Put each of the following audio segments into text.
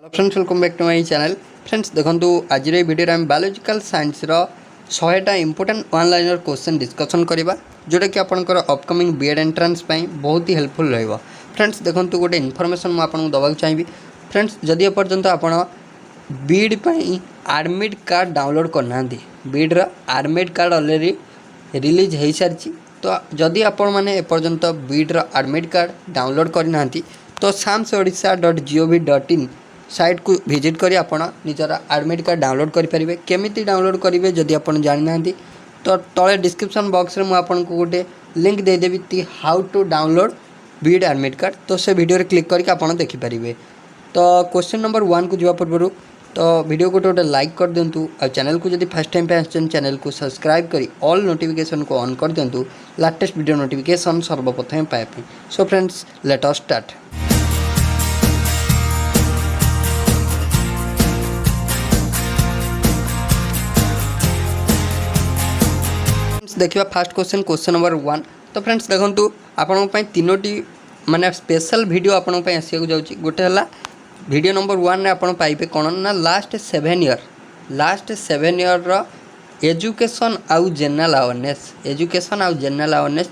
Friends welcome back to my channel. Friends देखो आज video आम बायोलॉजिकल साइंस रो 100टा important one liner question discussion करवा जोटा कि आपंकर अपकमिंग बीएड एंट्रांस बहुत ही हेल्पफुल रहिबो। फ्रेंड्स देखो गोटे इनफॉरमेशन मुझे आपको दबाक चाहिए। फ्रेंड्स जदि एपर्यंत आप बीड एडमिट कार्ड डाउनलोड करना Beed admit card already release हो सारी तो जदि आपण मैंने एपर्यंत बीड एडमिट कार्ड डाउनलोड करना तो samsodisha.gov.in साइट को विजिट करी आपण निजर एडमिट कार्ड डाउनलोड करेंगे। केमिति डाउनलोड करेंगे जदि आपण जाना तो तले डिस्क्रिप्शन बॉक्स में मुझे गोटे लिंक देदेवी how to download BEd admit card तो से वीडियो रे क्लिक करके आपण देखिपारे। तो क्वेश्चन नंबर 1 को जावा पूर्व तो वीडियो को गोटे लाइक कर दिंतु और चैनल को जब फर्स्ट टाइम पे आसन चैनल को सब्सक्राइब करी ऑल नोटिफिकेशन को ऑन कर दिंतु लेटेस्ट वीडियो नोटिफिकेशन सर्वप्रथम पाइबे। So friends let us start. देखिए फास्ट क्वेश्चन नंबर 1। तो फ्रेंड्स देखो आपण तीनोटी माने स्पेशल वीडियो आपण आसिया जाऊँगी। गोटे है वीडियो नंबर 1 रे आपण पाइबे कौन ना लास्ट 7 ईयर एजुकेशन आउ जनरल अवेयरनेस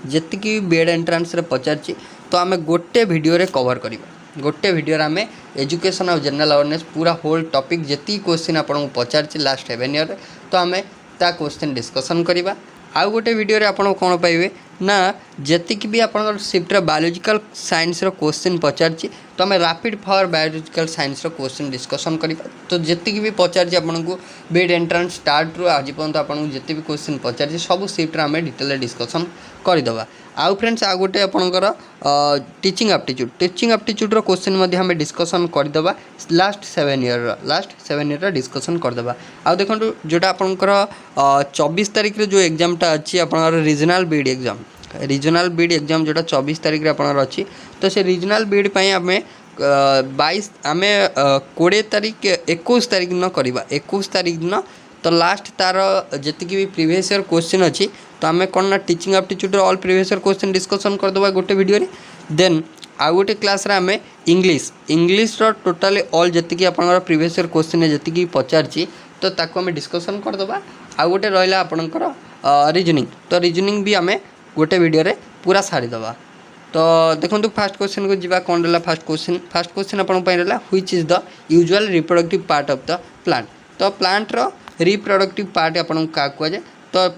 जी बीएड एंट्रांस रे पचारची तो आम गोटे वीडियो रे कवर करिबा। गोटे वीडियो रे आम एजुकेशन आउ जनरल अवेयरनेस पूरा होल टॉपिक जी क्वेश्चन आपको पचारची लास्ट 7 ईयर तो आम ता क्वेश्चन डिस्कसन करिबा। आउ गोटे वीडियो रे आपण कौन पाइबे ना जी भी आप शिफ्ट बायोलॉजिकल साइंस रो क्वेश्चन पचारची तो आम रैपिड फायर बायोलॉजिकल साइंस रो क्वेश्चन डिस्कसन करिबा। तो जी भी पचारची आपको बीएड एंट्रांस स्टार्ट रू आज पर्यंत आपको जिते भी क्वेश्चन पचारची सब शिफ्ट आम डिटेल डिस्कसन करदे। आउ फ्रेंड्स आ गोटे आपणकर टीचिंग एप्टीट्यूड रो क्वेश्चन मध्ये हमें डिस्कसन करदे लास्ट 7 ईयर डिस्कसन करदे। आउ देखो जोटा आपणकर 24 तारीख रे जो एग्जामटा अच्छी आपणकर रीजनल बीड एग्जाम जोटा 24 तारीख रे आपणकर अच्छी तो से रीजनल बीड पई हमें 22 आम 20 तारीख 21 तारीख न करवा 21 तारीख दिन तो लास्ट तार जी भी प्रीवियस ईयर क्वेश्चन अच्छी तो आम कौन ना teaching aptitude all previous year question discussion करदे गोटे वीडियो रे। देन आउ गोटे क्लास रे आम इंग्लिश टोटाली ऑल जी आप प्रीवियस ईयर क्वेश्चन जी पचारची तो ताको आम डिस्कसन करदे। आउ गोटे रहा आपणकर रीजनिंग तो रीजनिंग भी आम गोटे वीडियो रे पूरा सारीदे। तो देखो फास्ट क्वेश्चन को जीवा कौन रहा फास्ट क्वेश्चन आपन रहा which is the usual reproductive part of the plant. तो प्लांट रो रिप्रोडक्टिव पार्ट आपन का कुआ जाए तो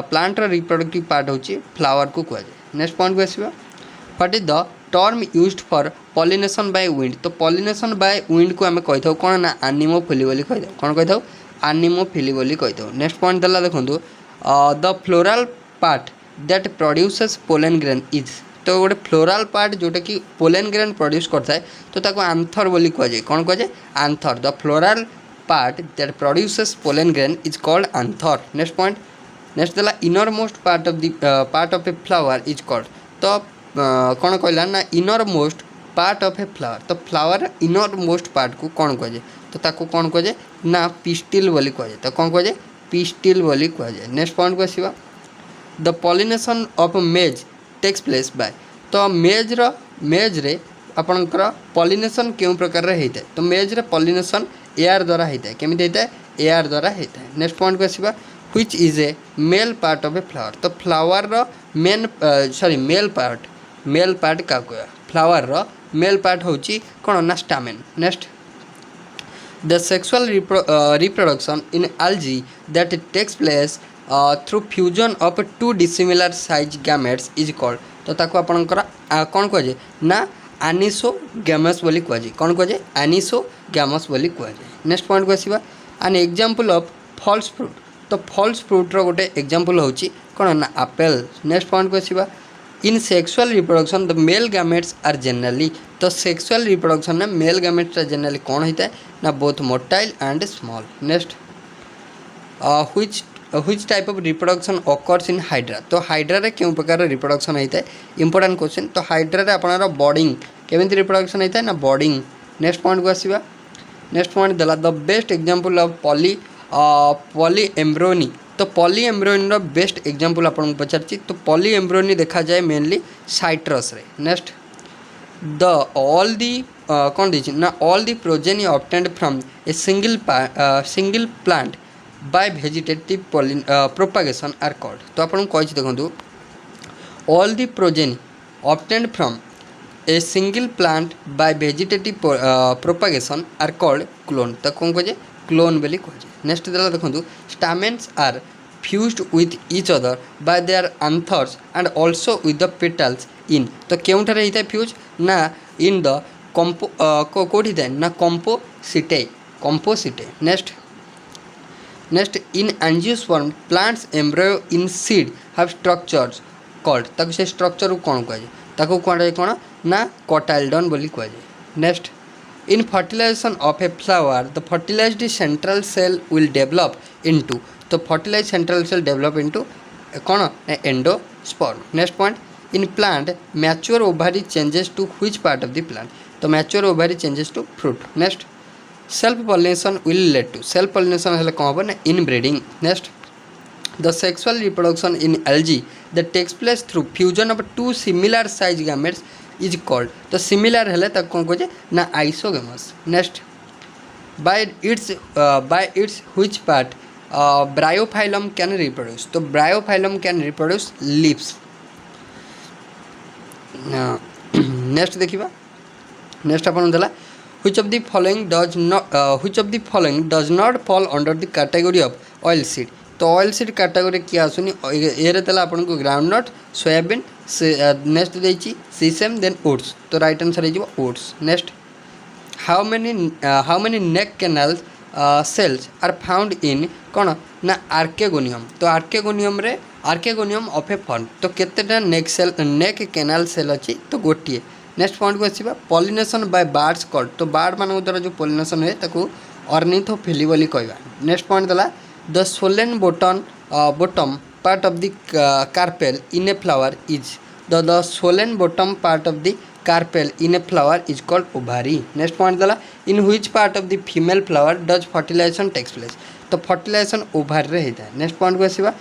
प्लांट रो रिप्रोडक्टिव पार्ट होची फ्लावर को कुआ जाए। नेक्स्ट पॉइंट को आसीबा what is the term used for pollination by wind. तो पॉलिनेशन बाय विंड को आम कही कौन ना एनिमोफिली बोली कही कौन कही एनिमोफिली बोली कही। नेक्स्ट पॉइंट दला देखो the floral part that produces pollen grain is. तो गोटे फ्लोरल पार्ट जोटा कि पोलन ग्रेन प्रोड्यूस करता है तो ताको आंथर बोली कह जाए कौन कह जाए anther. The floral part that produces pollen grain is called anther. Next point next दला innermost part of a flower is called. तो कौन कहला ना innermost part of a flower. तो फ्लावर इनर मोस्ट पार्ट को कौन कह जाए तो ताको कौन कह जाए ना पिस्टिल बोली कह जाए। तो कौन कह जाए पिस्टिल बोली कह जाए। नेक्स्ट पॉइंट को आसीबा the pollination of maize takes place by. तो मेज रे आपनकर पॉलिनेशन क्यों प्रकार रे होता है तो मेज रे पॉलिनेशन एयर द्वारा होता है केमिति होता है एयर द्वारा होता है। नेक्स्ट पॉइंट को आसीबा which is a male part of a flower. तो फ्लावर रो मेल पार्ट का कहया फ्लावर रो मेल पार्ट होची कोन ना stamen. Next the sexual reproduction in algae that takes place through fusion of 2 dissimilar size gametes is called. तो ताको आपनकर कौन कह जाए ना एनिसोगैमस बोली कह जाए कौन कह जाए एनिसोगैमस बोली कह जाए। नेक्स्ट पॉइंट को आसीबा an example of false fruit. तो फॉल्स फ्रूट रो गोटे एग्जांपल होची कौन ना एप्पल। नेक्स्ट पॉइंट को आसीबा in sexual reproduction the male gametes are generally. तो सेक्सुअल रिप्रोडक्शन में मेल गैमेट्स जनरली कौन होता है ना both motile and small. Next which type of reproduction occurs in hydra. तो हाइड्रा रे क्यों प्रकार रिप्रोडक्शन होता है इंपोर्टेंट क्वेश्चन। तो हाइड्रा रे आपनर बॉडिंग केमिति रिप्रोडक्शन होता है ना बॉडिंग। नेक्स्ट पॉइंट को आसीबा नेक्स्ट पॉइंट दला the best example of polyembryony. तो पॉली एम्ब्रोनी रो बेस्ट एग्जांपल आपन पचारची तो पॉली एम्ब्रोनी देखा जाए मेनली साइट्रस रे। नेक्स्ट द ऑल दी कौन दी ना all the progeny obtained from a single plant by vegetative propagation are called. तो आपको कही देखो all the progeny obtained from a single plant by vegetative propagation are called clone. तो कौन कहे क्लोन बोली कहे। नेक्स्ट देला देखो stamens are fused with each other by their anthers and also with the petals in. तो केउठारे होता है फ्यूज ना इन द कंपो कौटी थाए ना compositae. Next in angiosperm plants embryo in seed have structures called. ताको से स्ट्रक्चर को कौन कहे ताको कौन कौन ना कोटाइलडन बोली कहे। Next in fertilisation of a flower the fertilised central cell will develop into. तो fertilise central cell develop into कौन endosperm. Next point in plant mature ovary changes to which part of the plant. तो mature ovary changes to fruit. Next self pollination will lead to. Self pollination हेल्ले कौन हम ना inbreeding. Next the sexual reproduction in algae that takes place through fusion of to similar size gametes is called. तो similar हेल्ले कौन कहे ना isogamous. Next by its which part bryophyllum can reproduce. तो bryophyllum can reproduce leaves. Next देखिबा next अपन देला which of the following does not fall under the category of oil seed। तो ऑयल सीड कैटेगरी किए आसुनी ये देला आपन को ग्राउंडनट सोयाबीन नेक्स्ट देछि सीसेम देन ओट्स। तो राइट आंसर हो oats. Next how many neck canal cells are found in कौन ना आर्केगोनियम। तो आर्केगोनियम ऑफ ए फर्म। तो केतेटा नेक कैनाल सेल अच्छी तो गोटे। नेक्स्ट पॉइंट को आसवा पॉलिनेशन बाय बार्ड्स कॉल्ड। तो बार्ड मान द्वारा जो पॉलिनेशन हुए ताको ऑर्निथोफिली बोली कहवा। नेक्स्ट पॉइंट देला the swollen bottom part of the carpel in a flower is. The swollen bottom part of the carpel in a flower is called ovary. Next point देला in which part of the female flower does fertilisation takes place. तो fertilisation ovary रे होता है। Next point को आसवा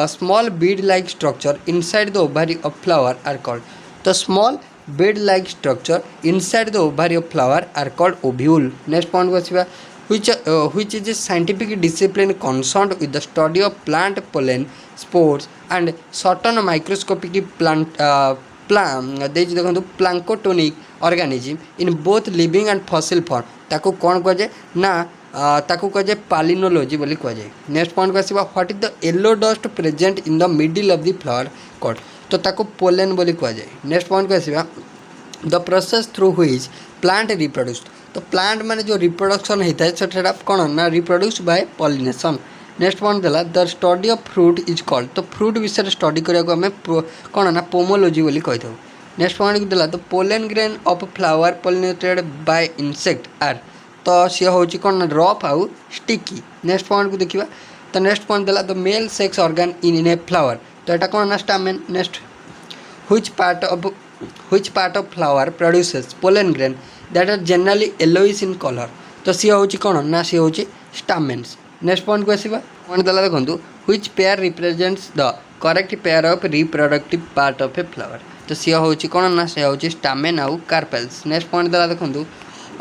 small bead like structure inside the ovary of flower are called. तो small bead like structure inside the ovary of flower are called ovule. Next point को आसवा which is a scientific discipline concerned with the study of plant pollen spores and certain microscopic देखो planktonic organism in both living and fossil form। ताको कौन कह जाए ना ताको कह जाए पालिनोलॉजी बोली कह जाए। नेक्स्ट पॉइंट को आसवा what is the yellow dust present in the middle of the flower called. तो ताको पोलेन बोली कह जाए। नेक्स्ट पॉइंट को आसवा the process through which plant reproduce. तो प्लांट माने जो रिप्रोडक्शन होता है सेटा कौन ना reproduce by pollination. Next point देला the study of fruit is called. तो फ्रूट विषय स्टडी करने आम कौन ना पोमोलॉजी बोली कही था। नेक्स्ट पॉइंट देला the pollen grain of flower pollinated by insect are. तो सी हूँ कौन रफ आउ स्टिकी। नेक्स्ट पॉइंट को देखा तो नेक्स्ट पॉइंट देला the male sex organ in a flower. तो यहाँ कौन ना stamen. Next which part of flower produces pollen grain that are generally yellowish in color। तो सी हूँ कौन ना सी हूँ स्टामेन्स। नेक्स्ट पॉइंट को आसवा पॉइंट देला देखो which pair represents the correct pair of reproductive part of a flower। तो सी हूँ कौन ना सी हूँ स्टामेन आउ कार्पेल्स। नेक्स्ट पॉइंट देला देखो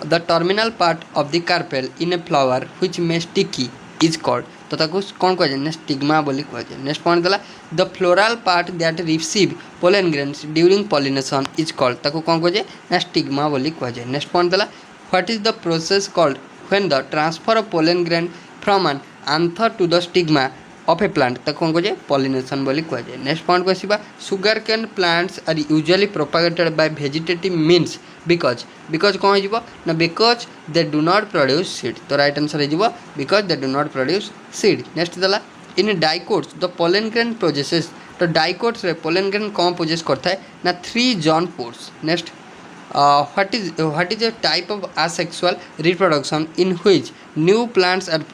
the terminal part of the carpel in a flower which may sticky is called। तो ताको कौन कह जाए स्टिग्मा बोली कह जाए। नेक्स्ट पॉइंट देला the floral part that receive pollen grains during pollination is called. ताको कौन कह जाए ना स्टिग्मा बोली कह जाए। नेक्स्ट पॉइंट देला what is the process called when the transfer of pollen grain from an anther to the stigma of a plant. ताको कौन कह जाए पॉलिनेशन बोली कह जाए। नेक्स्ट पॉइंट को आसवा sugar cane plants are usually propagated by vegetative means because कौन हो ना because they do not produce seed. तो राइट आंसर हो because they do not produce seed. Next देला in dicots the pollen grain possesses. तो dicots रे pollen grain कौन प्रोजेस करता है ना 3 John pores. Next what is a type of asexual reproduction in which new plants are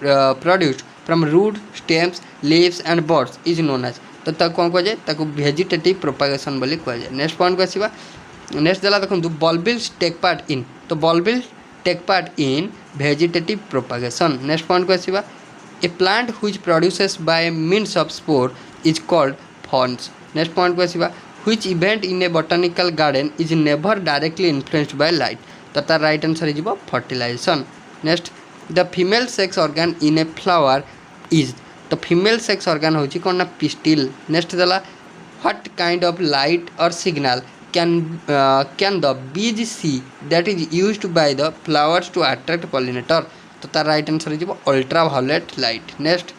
produced from root stems leaves and buds is known as। तो ताको कौन कह जाए ताको वेजिटेटिव प्रोपागेशन बोली कह जाए। नेक्स्ट पॉइंट को आसवा नेक्स्ट देला देखो बल्बिल्स टेक पार्ट इन। तो bulbils take part in vegetative propagation. Next point को आसवा a plant which produces by means of spore is called ferns. Next point को आसवा which event in a botanical garden is never directly influenced by light तो तार right answer हो fertilisation next the female sex organ in a flower is तो female sex organ होची कौन ना pistil next देला व्हाट काइंड ऑफ लाइट और signal can the bees see that is used by the flowers to attract pollinator तो तार right answer हो ultraviolet light next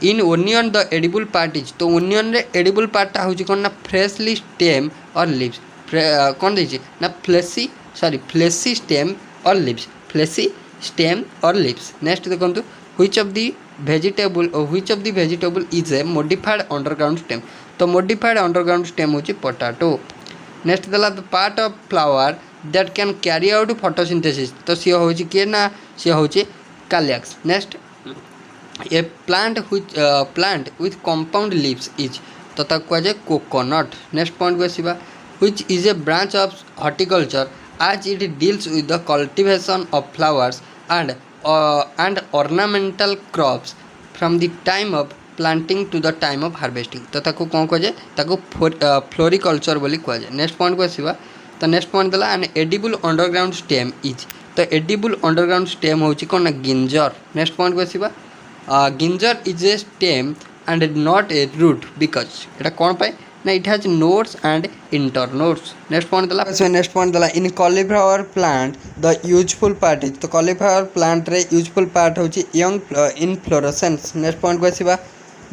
in onion the edible part is तो onion रे edible पार्टा हूँ कौन ना freshly stem और लिव्स कौन देछि ना फ्लेसी स्टेम और लिव्स फ्लेसी स्टेम और लिव्स नेक्स्ट देखो which of the vegetable is a modified underground stem तो मॉडिफाइड अंडरग्राउंड स्टेम होची पोटैटो नेक्स्ट देला the part of flower that can carry out photosynthesis तो सी होची के ना सी होची calyx next a plant with compound leaves is तो ताको कह जाए कोकोनट नेक्स्ट पॉइंट को आसीबा which is a branch of horticulture as it deals with the cultivation of flowers and ornamental crops from the time of planting to the time of harvesting तो ताको कौन कह जाए ताको फ्लोरिकल्चर बोली कह जाए नेक्स्ट पॉइंट को आसीबा तो नेक्स्ट पॉइंट देला an edible underground stem is तो एडिबल अंडरग्राउंड स्टेम होची कोन ना गिंजर नेक्स्ट पॉइंट को आसीबा ginger is a stem and not a root because एटा कौन पाए ना it has nodes and internodes next point दला in cauliflower plant the useful part is तो कॉलीफ्लावर प्लांट रे यूजफुल पार्ट होची यंग इनफ्लोरेसेंस नेक्स्ट पॉइंट को आसीबा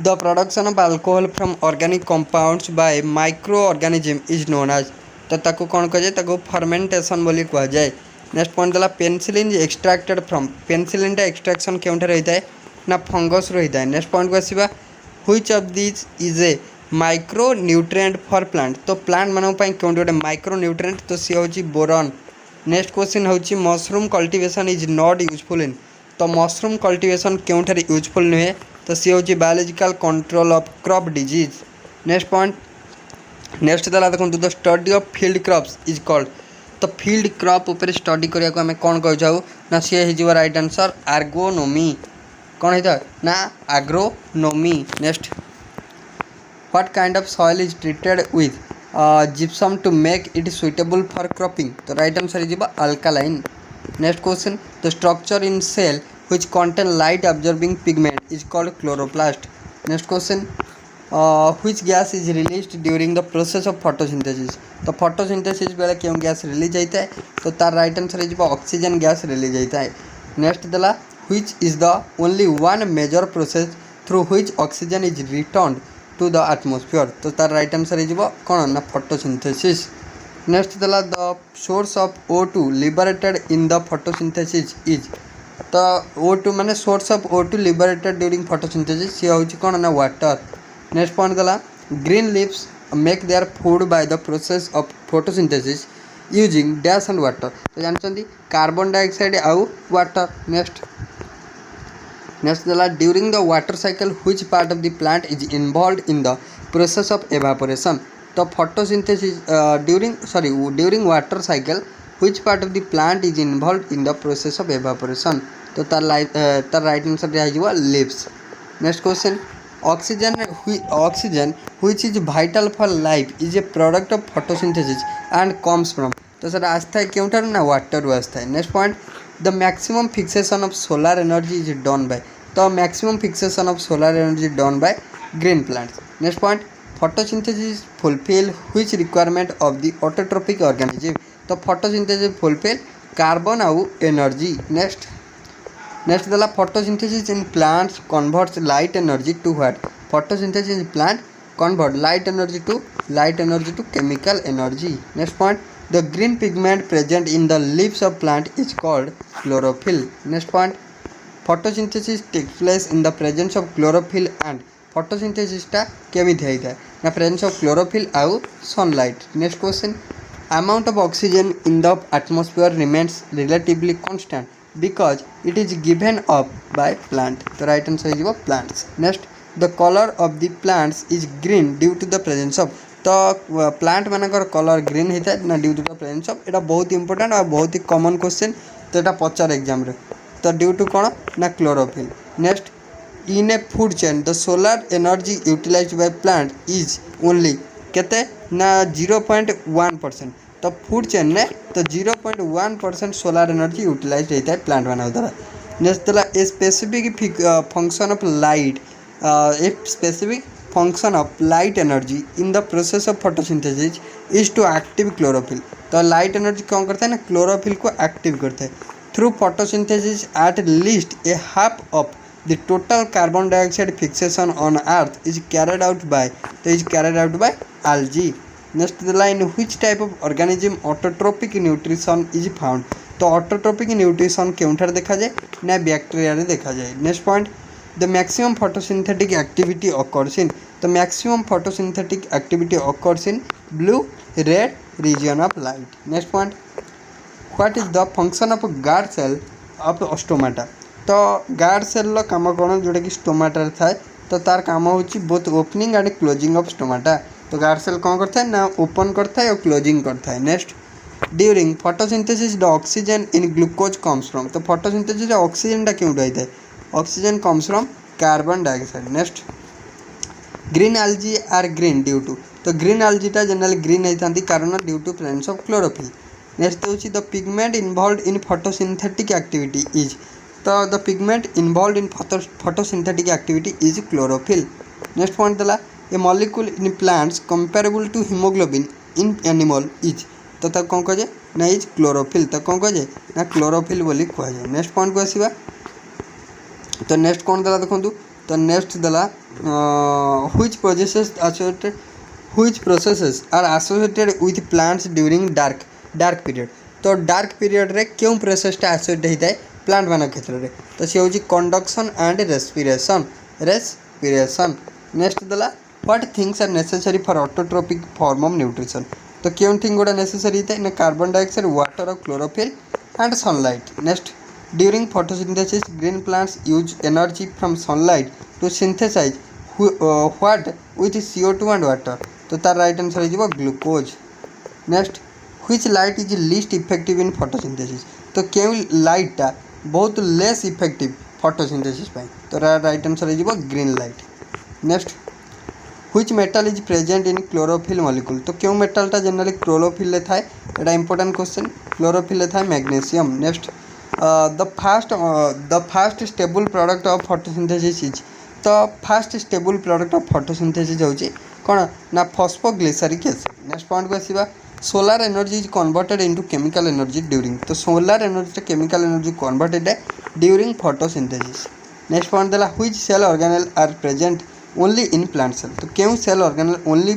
the production of alcohol from organic compounds by microorganism is known as तो ताको कौन कह जाए ताको फर्मेंटेशन बोली कह जाए नेक्स्ट पॉइंट दला पेनिसिलिन एक्सट्रैक्टेड फ्रॉम पेनिसिलिन टा एक्सट्रैक्शन केउंठे रहिता है ना फंगस रहिता है नेक्स्ट पॉइंट को आसीबा which of this is a micronutrient for plant तो प्लांट मानक कौन गोटे माइक्रो न्यूट्रिएंट तो सी हूँ बोरन नेक्स्ट क्वेश्चन हूँ mushroom cultivation is not useful in तो मशरूम कल्टिवेशन केउठे यूजफुल नुहे तो सी हूँ biological control of crop disease next point next दला देखो the study of field crops is called तो फील्ड क्रॉप उपर स्टडी करने आम कौन कह ना सी हो राइट आंसर आर्गोनोमी कौन होता ना आग्रोनोमी next what kind of soil is treated with gypsum to make it suitable for cropping तो right answer is alkaline next question the structure in cell which contain light absorbing pigment is called chloroplast next question which gas is released during the process of photosynthesis तो photosynthesis बेले क्यों gas release होता है तो तार right answer है oxygen gas release होता है नेक्स्ट दला which is the only one major process through which oxygen is returned to the atmosphere तो तार राइट आंसर है कौन ना फोटोसिंथेसिस नेक्स्ट दला the source of O2 liberated in the photosynthesis is तो O2 माने source of O2 liberated during photosynthesis सी हूँ कौन ना वाटर नेक्स्ट पॉइंट दला green leaves make their food by the process of photosynthesis using dash and water तो जानते carbon dioxide आउ वाटर नेक्स्ट दला during the water cycle which part of the plant is involved in the process of evaporation तो photosynthesis during water cycle which part of the plant is involved in the process of evaporation तो तार right answer दिया leaves next question oxygen which is vital for life is a product of photosynthesis and comes from तो सर आस्था है क्योंठार ना water आस्था है next point the maximum fixation of solar energy is done by तो maximum fixation of solar energy done by green plants next point photosynthesis fulfil which requirement of the autotrophic organism तो photosynthesis fulfil carbon आउ energy next दला photosynthesis in plants converts light energy to what photosynthesis in plant convert light energy to chemical energy next point the green pigment present in the leaves of plant is called chlorophyll next point photosynthesis takes place in the presence of chlorophyll and photosynthesis टा केमिति होता है ना presence of chlorophyll आउ sunlight next question amount of oxygen in the atmosphere remains relatively constant because it is given off by plant the right answer is plants next the color of the plants is green due to the presence of तो plant मानकर colour green होता है ना due to the presence of एटा बहुत important और बहुत ही common question तो यहाँ पचार एग्जाम रे तो ड्यू टू कौन ना chlorophyll next in a food chain the solar energy utilised by plant is only केते ना 0.1%। तो फूड चेन ने तो 0.1% सोलार एनर्जी यूटिलाइज होता है प्लांट मान द्वारा। नेक्स्ट दला a specific function of light a specific function of light energy in the process of photosynthesis is to active chlorophyll. तो लाइट एनर्जी कौन करता है ना क्लोरोफिल को एक्टिव करता है through photosynthesis at least a half of the total carbon dioxide fixation on earth is carried out by algae। Next the line which type of organism autotrophic nutrition is found. तो autotrophic nutrition केउठार देखा जाए ना bacteria रे देखा जाए। Next point the maximum photosynthetic activity occurs in. तो maximum photosynthetic activity occurs in blue red region of light. Next point what is the function of guard cell of stomata. तो guard cell काम कौन जोटा कि stomata थाए तो तार काम होची both opening and closing of stomata. तो गार्ड सेल कौन करता है ना ओपन करता है और क्लोजिंग करता है। Next during photosynthesis the oxygen in glucose comes from. तो फोटोसिंथेसिस ऑक्सीजन टा क्यों होता है oxygen comes from carbon dioxide. Next green algae are green due to. तो ग्रीन एल्जीटा जनरली ग्रीन होता कारण due to presence of chlorophyll. Next होची the pigment involved in photosynthetic activity is. तो the pigment involved in photosynthetic activity is chlorophyll. Next point दला a molecule in plants comparable to haemoglobin in animal is. तो तक कौन कह जाए ना is chlorophyll. तो कौन कह जाए ना क्लोरोफिल बोली कह जाए। नेक्स्ट पॉइंट को आसवा तो नेक्स्ट कौन दला देखो तो नेक्स्ट दला which processes are associated with plants during dark period. तो डार्क पीरियड रे क्यों प्रोसेसटा एसोसिएट होता है प्लांट मान क्षेत्र में तो सी हूँ कंडक्शन एंड रेस्पिरेशन। नेक्स्ट दला what things are necessary for autotrophic form of nutrition. तो क्यों थिंग गुड़ा नेसेसरी होता है ना कार्बन डाइऑक्साइड वाटर और chlorophyll and sunlight. Next during photosynthesis green plants use energy from sunlight to synthesise what with CO2 and water. तो तार right answer हो glucose. Next which light is least effective in photosynthesis. तो क्यों लाइटा बहुत less effective photosynthesis पाई तो right answer हो green light. Next which metal is present in chlorophyll molecule. तो क्यों मेटलटा जनरली क्लोरोफिल थाए एटा इंपोर्टेंट क्वेश्चन क्लोरोफिल थाए magnesium. Next the first stable product of photosynthesis is. तो first stable product of photosynthesis होची कौन ना फॉस्फोग्लिसरिक एसिड। नेक्स्ट पॉइंट को आसवा solar energy is converted into chemical energy during. तो solar energy chemical energy converted है during photosynthesis. Next point देला which cell organelle are present only in plant cell. तो क्यों सेल ऑर्गेनेल ओनली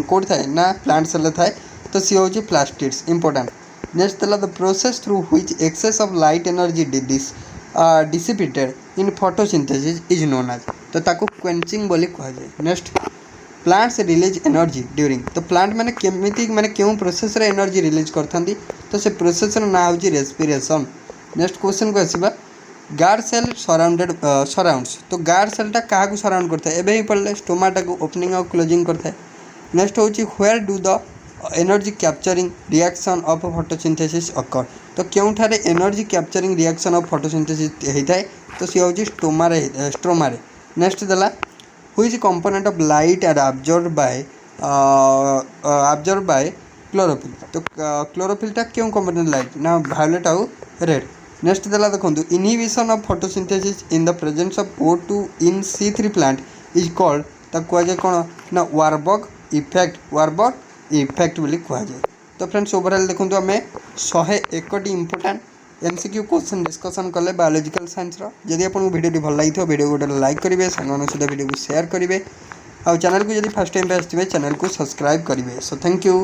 कोड थाए ना plant cell थाए तो सी हूँ प्लास्टिड्स इंपोर्टेंट। नेक्स्ट देला the process through which excess of light energy dissipated in photosynthesis is known as. तो ताको क्वेंचिंग बोली कह जाए। Next plants release energy during. तो प्लांट मैंने केमिति मैंने क्यों प्रोसेस रे एनर्जी रिलीज करथांती तो से प्रोसेस ना हूँ रेस्पिरेशन। नेक्स्ट क्वेश्चन को आसवा गार्ड सेल सराउंड्स। तो गार्ड सेलटा क्या सराउंड करता है एवं ही पढ़ले स्टोमाटा को ओपनिंग और क्लोजिंग करता है। नेक्स्ट हूँ where do the energy capturing reaction of photosynthesis occur. तो क्योंठारे energy capturing reaction of photosynthesis होता है तो सी हूँ स्ट्रोमा। नेक्स्ट देला which component of light are absorbed by chlorophyll. तो क्लोरोफिलटा क्यों कंपोनेंट लाइट ना वायोलेट आउ रेड। नेक्स्ट देला देखो inhibition of photosynthesis in the presence of O2 in C3 plant is called ताको कह जाए कौन ना वारबर्ग इफेक्ट बोली कह जाए। तो फ्रेंड्स ओवरऑल देखो आम 101 इंपोर्टेंट MCQ क्वेश्चन डिस्कसन कले बायोलॉजिकल साइंस जदि आपको वीडियो भल लगी वीडियो गोटे लाइक करेंगे सांग सहित वीडियो को शेयर करेंगे और चैनल को जब फर्स्ट टाइम पे आसते चैनल को सब्सक्राइब करेंगे। So thank you.